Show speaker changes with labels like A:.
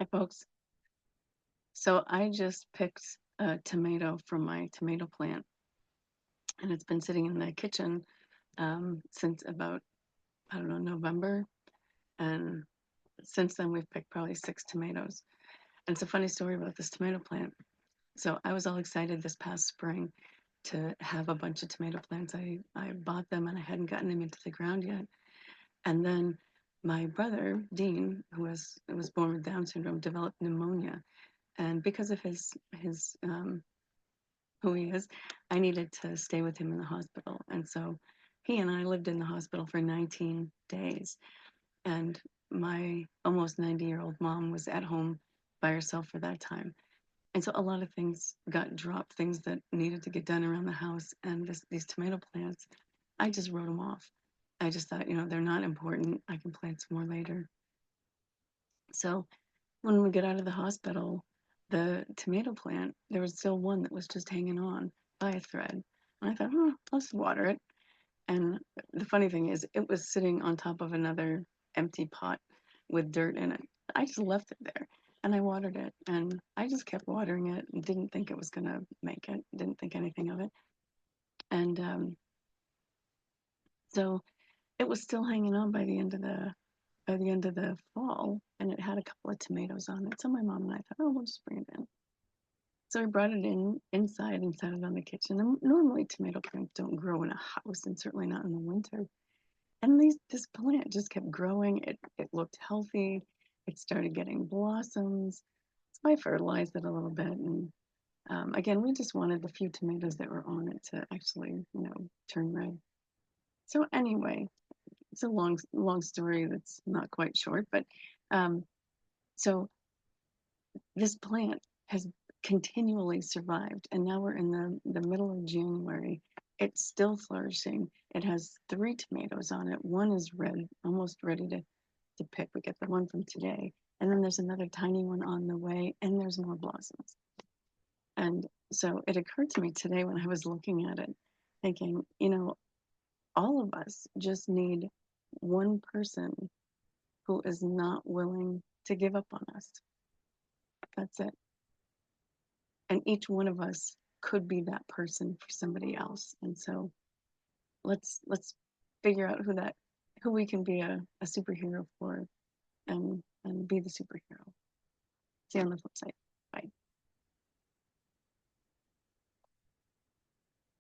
A: Hi, folks. So I just picked a tomato from my tomato plant, and it's been sitting in the kitchen since about, I don't know, November. And since then, we've picked probably 6 tomatoes. And it's a funny story about this tomato plant. So I was all excited this past spring to have a bunch of tomato plants. I bought them and I hadn't gotten them into the ground yet. And then my brother, Dean, who was born with Down syndrome, developed pneumonia. And because of his who he is, I needed to stay with him in the hospital. And so he and I lived in the hospital for 19 days. And my almost 90-year-old mom was at home by herself for that time. And so a lot of things got dropped, things that needed to get done around the house. And these tomato plants, I just wrote them off. I just thought, they're not important. I can plant some more later. So when we get out of the hospital, the tomato plant, there was still one that was just hanging on by a thread. And I thought, I'll just water it. And the funny thing is, it was sitting on top of another empty pot with dirt in it. I just left it there and I watered it. And I just kept watering it and didn't think it was going to make it, didn't think anything of it. And so it was still hanging on by the end of the fall, and it had a couple of tomatoes on it. So my mom and I thought, we'll just bring it in. So we brought it inside and set it on the kitchen. And normally tomato plants don't grow in a house, and certainly not in the winter. And this plant just kept growing. It looked healthy. It started getting blossoms. So I fertilized it a little bit, and again, we just wanted the few tomatoes that were on it to actually, turn red. So anyway, it's a long story that's not quite short, but um, so this plant has continually survived, and now we're in the middle of January. It's still flourishing. It has 3 tomatoes on it. One is red, almost ready to pick. We get the one from today. And then there's another tiny one on the way, and there's more blossoms. And so it occurred to me today when I was looking at it, thinking, all of us just need one person who is not willing to give up on us. That's it. And each one of us could be that person for somebody else. And so let's figure out who we can be a superhero for, and be the superhero. See you on the flip side. Bye.